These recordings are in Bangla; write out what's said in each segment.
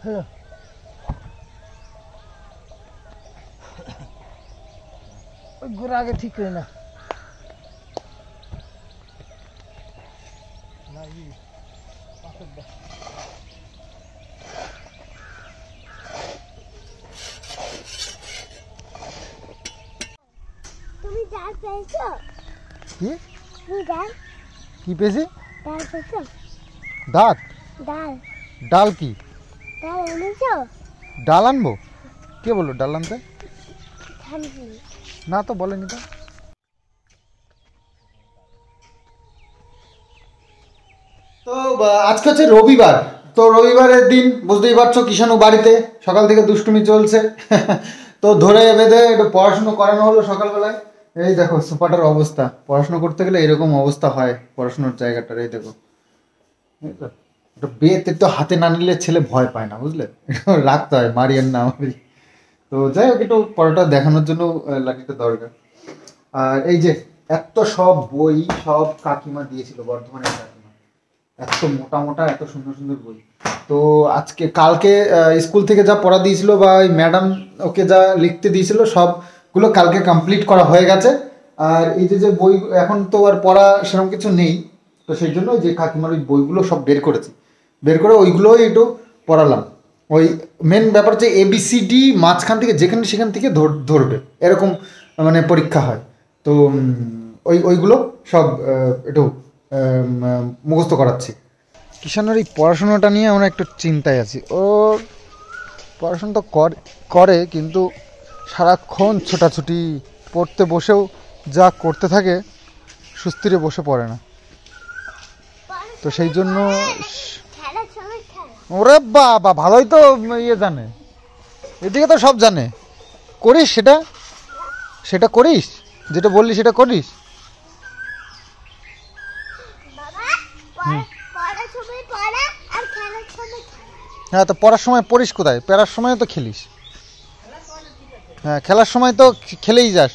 হ্যালো ওই গোড়া আগে ঠিক করে না তুমি ডাল পেয়েছো? কি তুমি ডাল কি পেয়েছি? ডাল পেয়েছো? দাঁত ডাল ডাল কি ডাল এনেছো? ডাল আনবো? কে বললো ডাল আনতে? থানছি না তো বলেনি তো। তো আজকে হচ্ছে রবিবার, তো রবিবারের দিন বুঝতেই পারছো কিষাণু বাড়িতে সকাল থেকে দুষ্টুমি চলছে। তো ধরে বেঁধে একটু পড়াশুনো করানো হলো সকালবেলায়। এই দেখো সুপাটার অবস্থা, পড়াশুনো করতে গেলে এরকম অবস্থা হয় পড়াশুনোর জায়গাটার। এই দেখো বেতে তো হাতে না নিলে ছেলে ভয় পায় না, বুঝলে, রাখতে হয় মারিয়ান না মারি। তো যাই হোক একটু পড়াটা দেখানোর জন্য লাঠিটা দরকার। আর এই যে এত সব বই সব কাকিমা দিয়েছিল, বর্ধমানের কাকিমা, এত মোটা মোটা এত সুন্দর সুন্দর বই। তো আজকে কালকে স্কুল থেকে যা পড়া দিয়েছিল বা ওই ম্যাডাম ওকে যা লিখতে দিয়েছিল সবগুলো কালকে কমপ্লিট করা হয়ে গেছে। আর এই যে যে বই এখন তো আর পড়া সেরকম কিছু নেই, তো সেই জন্য যে কাকিমার ওই বইগুলো সব বের করেছি, বের করে ওইগুলোই একটু পড়ালাম। ওই মেন ব্যাপার যে এবিসিডি মাঝখান থেকে যেখানে সেখান থেকে ধরবে এরকম মানে পরীক্ষা হয়। তো ওইগুলো সব একটু মুখস্থ করাচ্ছি। কিষাণের এই পড়াশোনাটা নিয়ে আমরা একটু চিন্তায় আছি। ও পড়াশোনা তো করে কিন্তু সারাক্ষণ ছোটাছুটি, পড়তে বসেও যা করতে থাকে সুস্থিরে বসে পড়ে না। তো সেই জন্য ওরে বাবা ভালোই তো ইয়ে জানে, এদিকে তো সব জানে। করিস সেটা, সেটা করিস, যেটা বললি সেটা করিস। হ্যাঁ তো পড়ার সময় পড়িস কোথায়? পড়ার সময় তো খেলিস। হ্যাঁ খেলার সময় তো খেলেই যাস।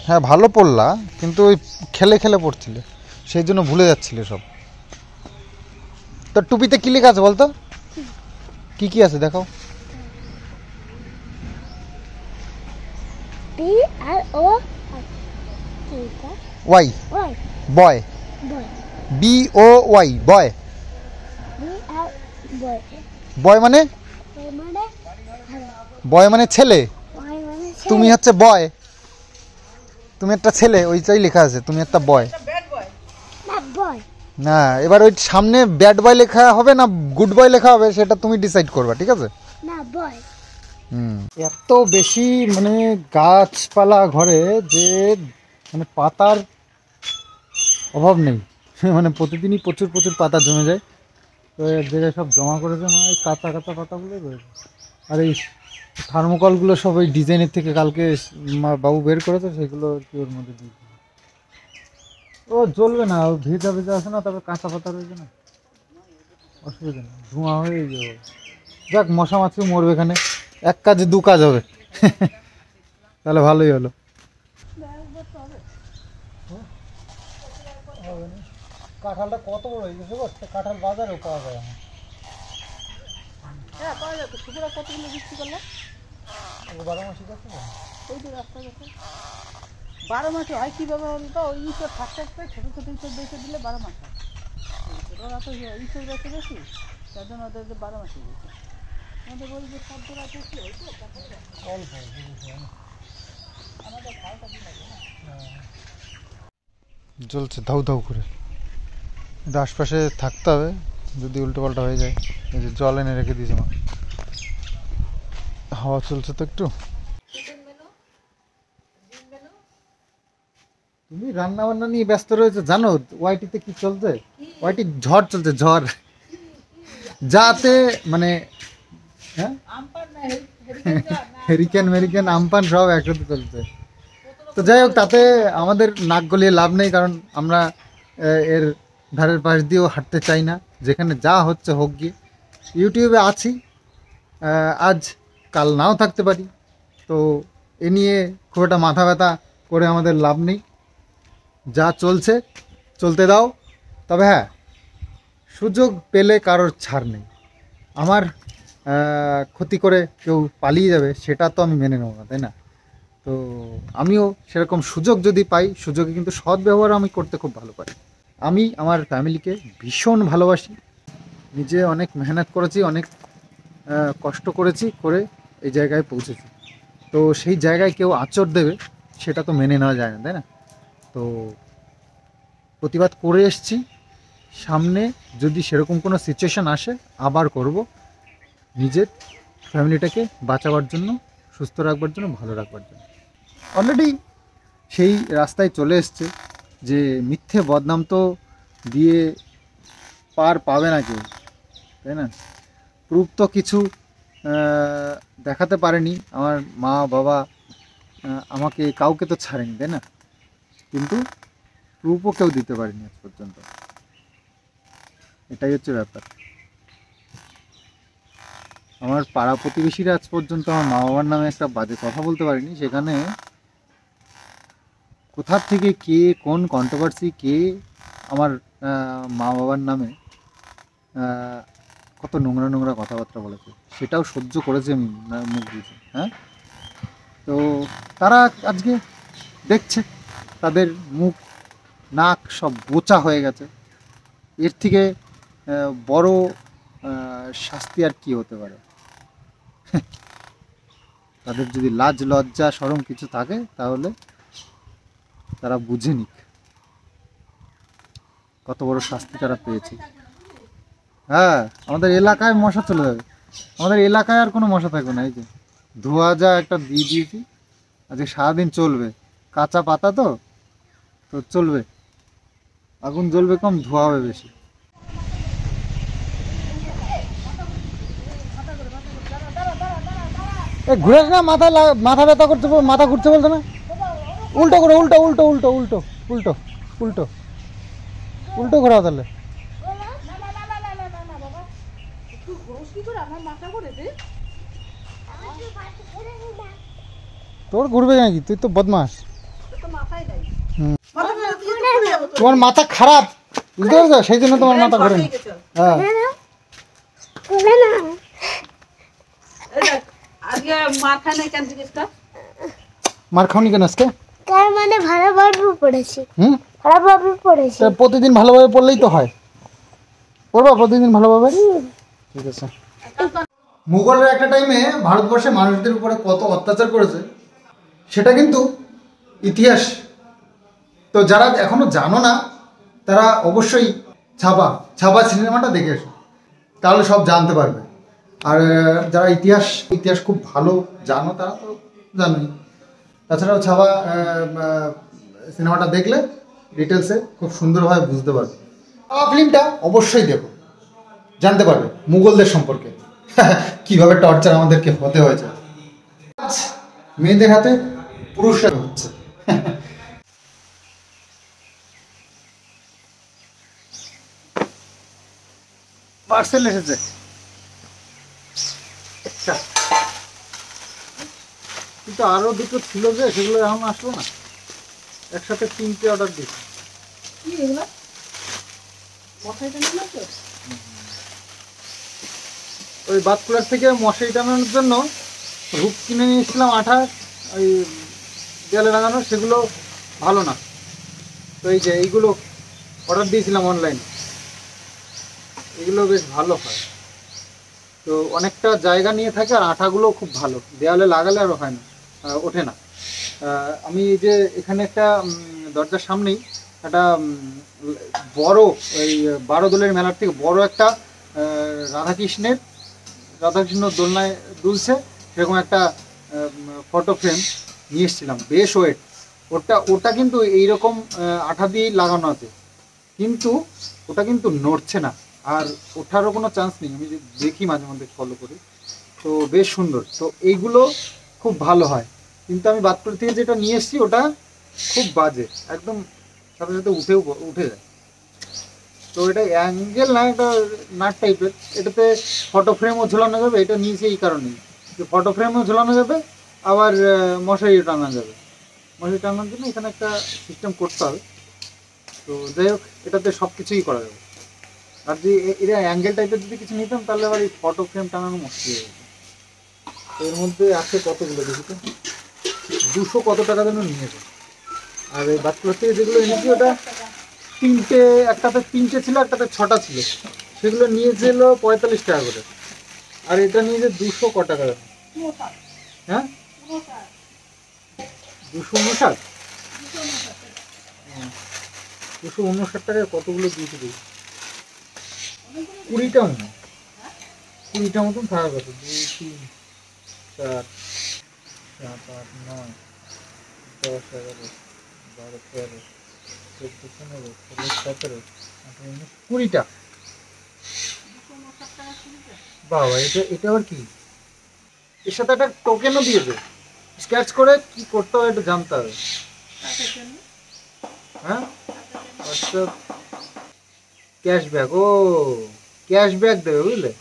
হ্যাঁ ভালো পড়লা, কিন্তু ওই খেলে খেলে পড়ছিলে, সেই জন্য ভুলে যাচ্ছিলে সব। তোর টুপিতে কি লেখা আছে বলতো? কি কি আছে দেখাও। ওয়াই বয়, BOY বয়। বয় মানে? বয় মানে ছেলে, তুমি হচ্ছে বয়, তুমি একটা ছেলে, ওইটাই লেখা আছে, তুমি একটা বয়। না এবার ওই সামনে ব্যাড বয় লেখা হবে না গুড বয় লেখা হবে সেটা তুমি ডিসাইড করবা, ঠিক আছে? এত বেশি মানে গাছপালা ঘরে যে মানে পাতার অভাব নেই। মানে প্রতিদিনই প্রচুর প্রচুর পাতা জমে যায়। তো এক জায়গায় সব জমা করেছে, মানে ওই কাঁচা কাঁচা পাতাগুলো রয়েছে। আর এই থার্মোকলগুলো সব ওই ডিজাইনের থেকে কালকে বাবু বের করেছে, সেগুলো কি ওর মধ্যে দিয়ে ও জ্বলবে না, ও ভেজা ভেজা আছে না, তবে কাঁচা পাতা রয়েছে না, অসুবিধা নেই, ধোঁয়া হয়ে যাবে। যাক মশা মাছিও মরবে এখানে, এক কাজে দু কাজ হবে। তাহলে ভালোই হলো। কাঁঠালটা কত বড় হয়ে গেছে, কাঁঠাল বাজারেও পাওয়া যায় না। হ্যাঁ পাওয়া যায় তো, সুপুরা কতগুলো বিক্রি করলো? 12 মাসি কাছে ওই যে রাস্তা গেছে 12 মাসে হয় কীভাবে বলতো? ওই ইঁচড় থাকতে থাকতে ছোটো ছোটো ইঁচড় বেঁচে দিলে 12 মাস হয়। ওরা তো ইঁচড় বেঁচে বেশি, তার জন্য ওদের 12 মাসে গেছে। আমাদের ওই যে খাদ্যর আছে কি হয়েছে অল্প আমাদের খাওয়াটা দিন লাগে না, জ্বলছে ধাউ ধাউ করে। আশপাশে থাকতে হবে যদি উল্টো পাল্টা হয়ে যায়। এই যে জল এনে রেখে দিয়েছে মা, হাওয়া চলছে তো একটু। তুমি রান্না বান্না নিয়ে ব্যস্ত রয়েছে জানো? ওয়াইটিতে কি চলছে? ওয়াইটি ঝড় চলছে, ঝড়, যাতে মানে হ্যাঁ হেরিকেন মেরিকেন আমপান সব একসাথে চলছে। তো যাই হোক তাতে আমাদের নাক গলিয়ে লাভ নেই, কারণ আমরা এর ধারের পাশ দিয়েও হাঁটতে চাই না। যেখানে যা হচ্ছে হোক গিয়ে, ইউটিউবে আছি, আজ কাল নাও থাকতে পারি। তো এ নিয়ে খুব একটা মাথা ব্যথা করে আমাদের লাভ নেই, যা চলছে চলতে দাও। তবে হ্যাঁ সুযোগ পেলে কারোর ছাড় নেই, আমার ক্ষতি করে কেউ পালিয়ে যাবে সেটা তো আমি মেনে নেব না, তাই না? তো আমিও সেরকম সুযোগ যদি পাই, সুযোগে কিন্তু সৎ ব্যবহার আমি করতে খুব ভালো পারি। আমি আমার ফ্যামিলিকে ভীষণ ভালোবাসি, নিজে অনেক মেহনত করেছি, অনেক কষ্ট করেছি, করে এই জায়গায় পৌঁছেছি। তো সেই জায়গায় কেউ আঁচড় দেবে সেটা তো মেনে নেওয়া যায় না, তাই না? তো প্রতিবাদ করে এসছি, সামনে যদি সেরকম কোনো সিচুয়েশান আসে আবার করব, নিজের ফ্যামিলিটাকে বাঁচাবার জন্য, সুস্থ রাখবার জন্য, ভালো রাখবার জন্য। অলরেডি সেই রাস্তায় চলে এসছে যে মিথ্যে বদনাম তো দিয়ে পার পাবে না কেউ, তাই না? প্রুফ তো কিছু দেখাতে পারেনি আমার মা বাবা, আমাকে কাউকে তো ছাড়েনি, তাই না? কিন্তু প্রুফও কেউ দিতে পারেনি আজ পর্যন্ত, এটাই হচ্ছে ব্যাপার। আমার পাড়া প্রতিবেশীরা আজ পর্যন্ত আমার মা বাবার নামে একটা বাজে কথা বলতে পারেনি। সেখানে কোথা থেকে কে কোন কন্ট্রোভার্সি কে আমার মা বাবার নামে কত নোংরা নোংরা কথাবার্তা বলেছে সেটাও সহ্য করেছে আমি, মুখ দিয়েছি। হ্যাঁ, তো তারা আজকে দেখছে তাদের মুখ নাক সব বোচা হয়ে গেছে। এর থেকে বড় শাস্তি আর কি হতে পারে? তাদের যদি লাজ লজ্জা শরম কিছু থাকে তাহলে তারা বুঝে নিক কত বড় শাস্তি তারা পেয়েছে। হ্যাঁ, আমাদের এলাকায় মশা চলে যাবে, আমাদের এলাকায় আর কোনো মশা থাকবে না। এই যে ধোয়া যা একটা দিয়ে দিয়েছি, আজকে সারাদিন চলবে, কাঁচা পাতা তো তো চলবে, আগুন জ্বলবে কম, ধোয়া হবে বেশি। ঘুরে না, মাথা ব্যথা করছে, মাথা ঘুরছে বলছে না, উল্টো করে, উল্টো উল্টো উল্টো উল্টো উল্টো উল্টো উল্টো ঘোরাও তাহলে। তোর ঘুরবে নাকি? তুই তো বদমাস। তোমার মাথা খারাপ, বুঝতে পারছো? সেই জন্য তোমার মাথা ঘোরে। হ্যাঁ, মার খাওনি কেন আজকে? তার মানে ভালোভাবে পড়েছি। ভালোভাবে পড়েছি। প্রতিদিন ভালোভাবে পড়লেই তো হয়। পড়বা প্রতিদিন ভালোভাবে, ঠিক আছে। মুঘলরা একটা টাইমে ভারতবর্ষে মানুষদের উপরে কত অত্যাচার করেছে সেটা কিন্তু ইতিহাস। তো যারা এখনো জানো না তারা অবশ্যই ছাপা ছাপা সিনেমাটা দেখে এসো, তাহলে সব জানতে পারবে। আর যারা ইতিহাস ইতিহাস খুব ভালো জানো তারা তো জানোই। তাছাড়াও ছাপা সিনেমাটা দেখলে ডিটেলসে খুব সুন্দরভাবে বুঝতে পারবে। ছাপা ফিল্মটা অবশ্যই দেখো, জানতে পারবে মুঘলদের সম্পর্কে কিভাবে টর্চার আমাদেরকে হতে হয়েছে। আজ মেয়েদের হাতে পুরুষরা হচ্ছে। পার্সেল এসেছে, কিন্তু আরো দুটো ছিল যে সেগুলো এখন আসলো না, একসাথে 3টে অর্ডার দিচ্ছি। ওই বাথকুলার থেকে মশারি টানানোর জন্য হুক কিনে নিয়েছিলাম, আঠা ওই দেয়ালে লাগানো, সেগুলো ভালো না। তো এই যে এইগুলো অর্ডার দিয়েছিলাম অনলাইনে, এগুলো বেশ ভালো হয়, তো অনেকটা জায়গা নিয়ে থাকে আর আঠাগুলো খুব ভালো, দেয়ালে লাগালে আরও হয় না, ওঠে না। আমি এই যে এখানে একটা দরজার সামনেই একটা বড় ওই 12 দোলের মেলার থেকে বড় একটা রাধাকৃষ্ণ দোলনায় দুলছে সেরকম একটা ফটো ফ্রেম নিয়ে এসেছিলাম, বেশ ওয়েট। ওটা কিন্তু এইরকম আঠা দিয়েই লাগানো আছে, কিন্তু ওটা কিন্তু নড়ছে না, আর ওঠারও কোনো চান্স নেই। আমি দেখি মাঝে মধ্যে ফলো করি, তো বেশ সুন্দর। তো এইগুলো খুব ভালো হয়, কিন্তু আমি বাতপুর থেকে যেটা নিয়ে এসেছি ওটা খুব বাজে, একদম সাথে সাথে উঠে যায়। তো এটা অ্যাঙ্গেল না, একটা নাট টাইপের, এটাতে ফটো ফ্রেমও ঝোলানো যাবে, এটা নিয়েছি এই কারণেই যে ফটো ফ্রেমও ঝোলানো যাবে, আবার মশারি টানা যাবে। মশারি টানার জন্য এখানে একটা সিস্টেম করতে হবে। তো যাই হোক, এটাতে সব কিছুই করা যাবে। আর যদি এটা অ্যাঙ্গেল টাইপের যদি কিছু নিতাম তাহলে আবার এই ফটো ফ্রেম টানানো মুশকিল হয়ে যেত। এর মধ্যে আছে কতগুলো দেখি তো, 200 কত টাকা যেন নিয়েছে। আর এই বাচ্চাগুলোর থেকে যেগুলো এনেছি ওটা তিনটে, একটাতে 3টে ছিল, একটাতে 6টা ছিল, সেগুলো নিয়েছিল 45 টাকা করে। আর এটা নিয়েছে 200 ক টাকা যেন। হ্যাঁ 259, 259 টাকায় কতগুলো দিয়েছে দেখি, 20টা মনে হয়, 20টা মতন থাকার কথা। 2, 3, 4, 7, 8, 9, 10, 11, 12, 13, 14, 15, 16, 17, 18, 19, 20টা। বাবা, এটা আবার কি? এর সাথে একটা টোকেনও দিয়েছে, স্ক্র্যাচ করে কি করতে হবে একটু জানতে হবে। হ্যাঁ হোয়াটসঅ্যাপ ক্যাশব্যাক, ও ক্যাশব্যাক দেবে বুঝলে,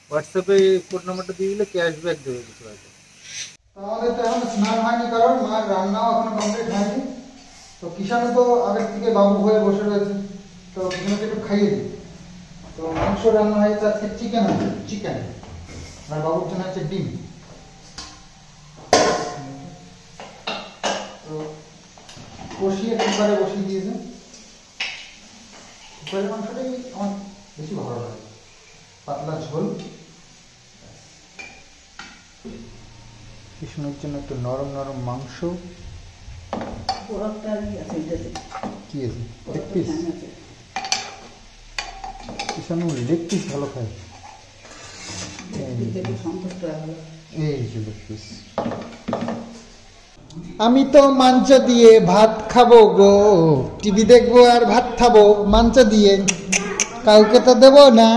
হোয়াটসঅ্যাপে কোড নাম্বারটা দিয়ে দিলে ক্যাশব্যাক দেবে কিছু আছে। আমাদের তো এখন স্নান হয়নি, কারণ মার রান্নাও এখনো কমপ্লিট হয়নি। তো কিষানও তো আগের থেকে বাবু হয়ে বসে রয়েছে, তো কিষানকে একটু খাইয়ে দিই। তো মাংস রান্না হয়েছে আজকে, চিকেন আছে, চিকেন, আর বাবুর জন্য আছে ডিম। তো কষিয়ে কুকারে বসিয়ে দিয়েছে। কুকারের মাংসটাই আমার বেশি ভালো লাগে, পাতলা ঝোল। কৃষ্ণের জন্য একটু নরম নরম মাংস। কি আছে leg piece? Krishna leg piece ভালো খায়। এই যে লেগ পিস। আমি তো মাংস দিয়ে ভাত খাবো গো, টিভি দেখবো আর ভাত খাবো মাংস দিয়ে, কাউকে তো দেবো না।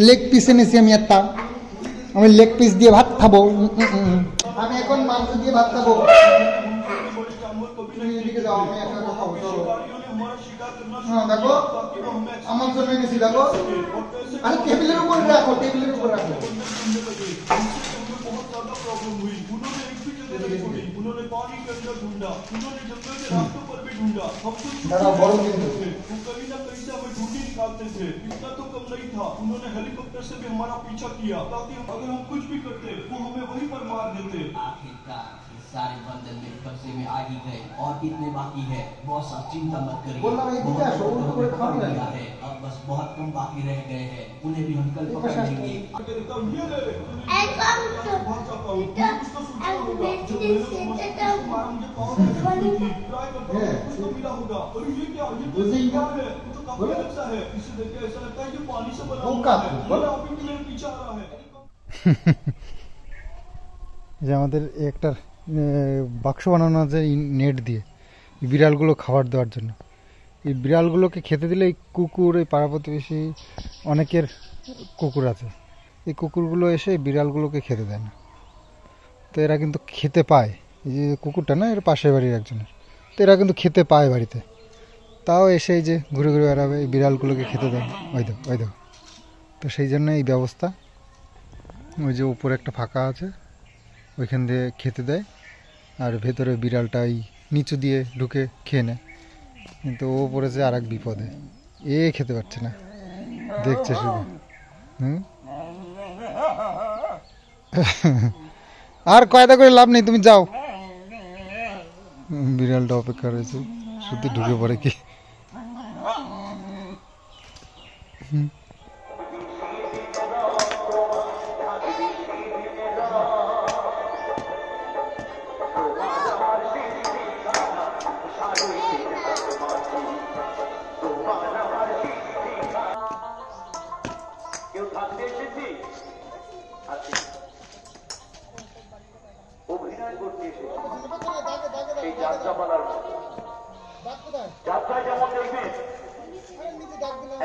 লেগ পিস এনেছি আমি একটা, আমি লেগ পিস দিয়ে ভাত খাবো। আমি এখন মাংস দিয়ে ভাত খাবো। এদিকে যাও, আমি একা একা খাবো। চলো। হ্যাঁ দেখো, আমার জন্য এনেছি, দেখো। আরে টেবিলের উপর রাখো, টেবিলের উপর রাখো। দাঁড়াও, বড় কিন্তু। निकालते थे, इतना तो कम नहीं था, उन्होंने हेलीकॉप्टर से भी हमारा पीछा किया ताकि अगर हम कुछ भी करते वो हमें वहीं पर मार देते। आखिरकार सारे बंधन में कब्जे में आ ही गए और कितने बाकी है, बॉस आप चिंता मत करिए, अब बस बहुत कम बाकी रह गए हैं, उन्हें भी हम कल पकड़ लेंगे। যে আমাদের একটা বাক্স বানানো আছে নেট দিয়ে বিড়ালগুলো খাবার দেওয়ার জন্য। এই বিড়ালগুলোকে খেতে দিলে এই কুকুর, এই পাড়া প্রতিবেশী অনেকের কুকুর আছে, এই কুকুরগুলো এসে এই বিড়ালগুলোকে খেতে দেয় না। তো এরা কিন্তু খেতে পায়, এই যে কুকুরটা না, এর পাশের বাড়ির একজনের, তো এরা কিন্তু খেতে পায় বাড়িতে, তাও এসে এই যে ঘুরে ঘুরে বেড়াবে, এই বিড়ালগুলোকে খেতে দেয়। ওই দেখো, ওই দেখো। তো সেই জন্য এই ব্যবস্থা, ওই যে উপরে একটা ফাঁকা আছে, ওইখান দিয়ে খেতে দেয়, আর ভেতরে বিড়ালটা এই নিচু দিয়ে ঢুকে খেয়ে নেয়। কিন্তু ও পড়েছে আর এক বিপদে, এ খেতে পারছে না, দেখছে শুধু। আর কয়দা করে লাভ নেই, তুমি যাও। বিড়ালটা অপেক্ষা রয়েছে, শুধু ঢুকে পড়ে কি। যাত্রায় যেমন দেখবেন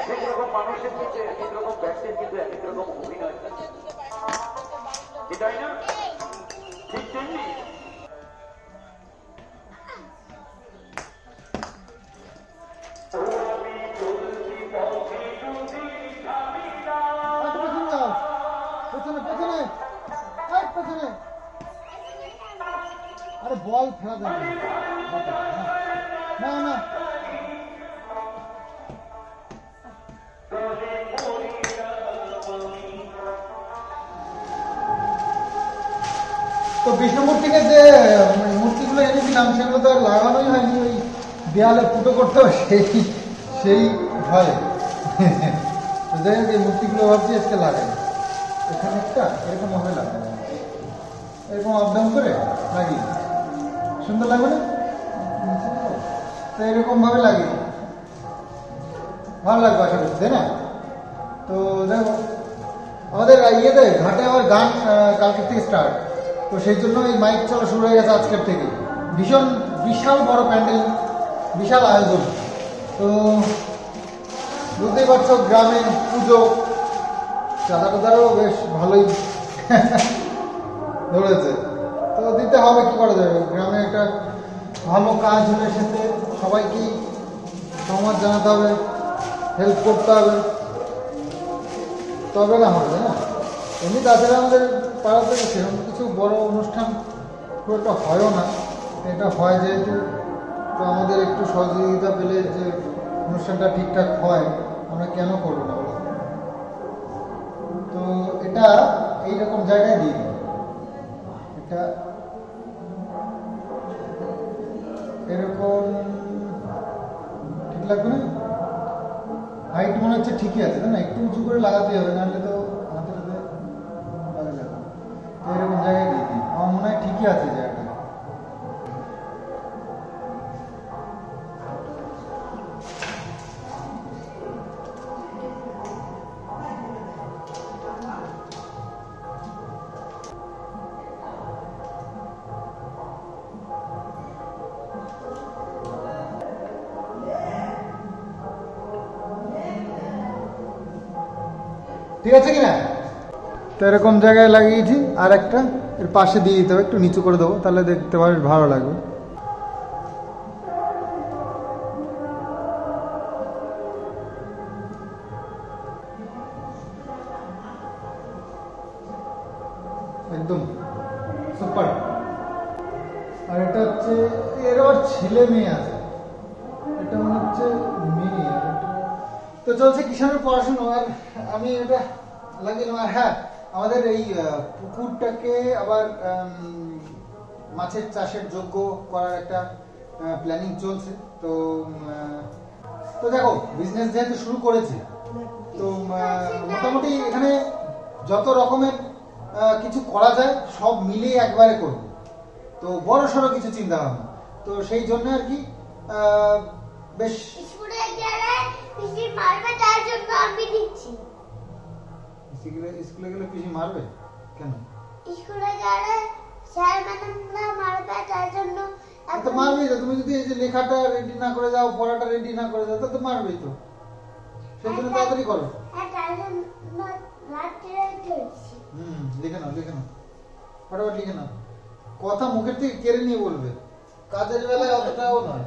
এক রকম মানুষের মধ্যে এক রকম ব্যক্তির কিন্তু এক রকম অভিনয় থাকে, এটাই না? ঠিক তেমনি আরে বল খেলা যাবে না, না তো বিষ্ণুপুর থেকে যে মূর্তিগুলো এনেছিলাম সেগুলো তো আর লাগানোই হয়নি, ওই দেয়ালে ফুটো করতে হবে সেই ভয়ে। তো যাই হোক এই মূর্তিগুলো ভাবছি আজকে লাগাই, এখানে একটা এরকম ভাবে লাগাই, এরকম আপ ডাউন করে লাগিয়ে সুন্দর লাগবে না? তো এরকম ভাবে লাগিয়ে ভালো লাগবে আশা করছি, তাই না? তো দেখো আমাদের ইয়েতে ঘাটে আবার গান কালকের থেকে স্টার্ট, তো সেই জন্য এই মাইক চলা শুরু হয়ে গেছে আজকের থেকে। ভীষণ বিশাল বড় প্যান্ডেল, বিশাল আয়োজন। তো বুঝতেই পারছো গ্রামে পুজো, চাঁদা টাদারও বেশ ভালোই ধরেছে, তো দিতে হবে, কি করা যাবে। গ্রামে একটা ভালো কাজ হলে সেতে সবাইকেই সমাজ জানাতে হবে, হেল্প করতে হবে, তবে না হবে না। এমনি তাছাড়া আমাদের পাড়াতে সেরকম কিছু বড় অনুষ্ঠান খুব একটা হয়ও না, এটা হয় যেহেতু, তো আমাদের একটু সহযোগিতা পেলে যে অনুষ্ঠানটা ঠিকঠাক হয়, আমরা কেন করবো না বলো? তো এটা এইরকম জায়গায় দিয়ে দিই, এটা এরকম ঠিক লাগবে না? হাইট মনে হচ্ছে ঠিকই আছে, তাই না? একটু উঁচু করে লাগাতে হবে, নাহলে তো হাতে হাতে লাগে যাবে। তো এরকম জায়গায় দিয়ে দিই, আমার মনে হয় ঠিকই আছে জায়গাটা। ঠিক আছে কিনা? তো এরকম জায়গায় লাগিয়েছি, আর একটা এর পাশে দিয়ে দিতে হবে, একটু নিচু করে দেবো, তাহলে দেখতে পাবে ভালো লাগবে। একদম সুপার। আর এটা হচ্ছে এর আবার ছেলে মেয়ে আছে, এটা মনে হচ্ছে মেয়ে। তো চলছে কিষানের পড়াশুনো, আর আমি এটা লাগিয়ে। আর হ্যাঁ, আমাদের এই পুকুরটাকে আবার মাছের চাষের যোগ্য করার একটা প্ল্যানিং চলছে। তো তো দেখো বিজনেস যেহেতু শুরু করেছি, তো মোটামুটি এখানে যত রকমের কিছু করা যায় সব মিলিয়ে একবারে করব। তো বড় সড়ো কিছু চিন্তা ভাবনা, তো সেই জন্য আর কি বেশ স্কুলে গেলে পিসি মারবে কেন? স্কুলে গেলে স্যার ম্যাডামরা মারবে, তার জন্য তো মারবেই তো। তুমি যদি এই যে লেখাটা রেডি না করে যাও, পড়াটা রেডি না করে যাও, তো মারবেই তো। সেই জন্য তাড়াতাড়ি করো। লিখে নাও, লিখে নাও, ফটাফট লিখে নাও। কথা মুখের থেকে কেড়ে নিয়ে বলবে, কাজের বেলায় অতটাও নয়।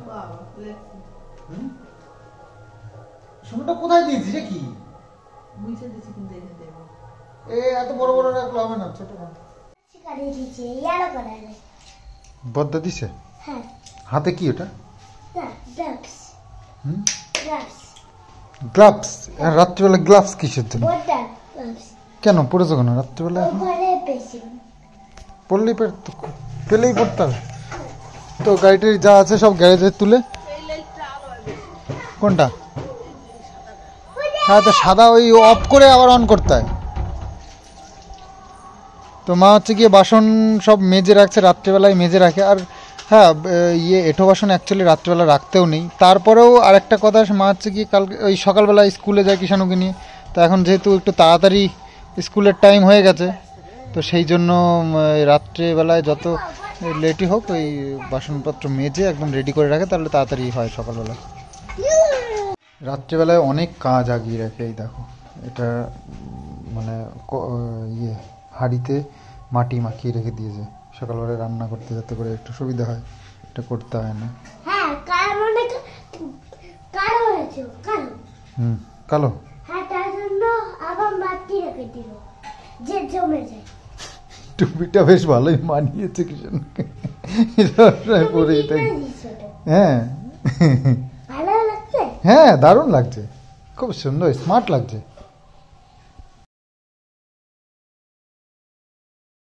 সময়টা কোথায় দিয়েছি রে? কি এত বড় বড় রাখলে হবে না, ছোট বদ্দা দিছে। হাতে কি ওটা? গ্লাভস। রাত্রিবেলা গ্লাভস কিসের জন্য? কেন পড়েছো কেন রাত্রিবেলা? পড়লেই পেলেই পড়তে হবে। তো গাড়িটার যা আছে সব গ্যারেজে তুলে। কোনটা? হ্যাঁ, তো সাদা ওই অফ করে আবার অন করতে হয়। তো মা হচ্ছে গিয়ে বাসন সব মেজে রাখছে, রাত্রিবেলায় মেজে রাখে। আর হ্যাঁ, এঁঠো বাসন অ্যাকচুয়ালি রাত্রিবেলা রাখতেও নেই। তারপরেও আরেকটা কথা, মা হচ্ছে গিয়ে কালকে ওই সকালবেলা স্কুলে যায় কিষাণুকে নিয়ে। তো এখন যেহেতু একটু তাড়াতাড়ি স্কুলের টাইম হয়ে গেছে, তো সেই জন্য রাত্রেবেলায় যত লেটই হোক ওই বাসনপত্র মেজে একদম রেডি করে রাখে, তাহলে তাড়াতাড়ি হয় সকালবেলা। রাত্রেবেলায় অনেক কাজ আগিয়ে রাখে। এই দেখো, এটা মানে হাঁড়িতে মাটি মাখিয়ে রেখে দিয়েছে, সকালবেলায় রান্না করতে যাতে করে একটু সুবিধা হয়, এটা করতে হয় না। হ্যাঁ, কালো। হ্যাঁ, তার জন্য আবার মাটি রেখে দিল যে জমে যায়। টুপিটা বেশ ভালোই মানিয়েছে কিষাণকে, পরে এটাই। হ্যাঁ, ভালো লাগছে। হ্যাঁ, দারুণ লাগছে, খুব সুন্দর, স্মার্ট লাগছে।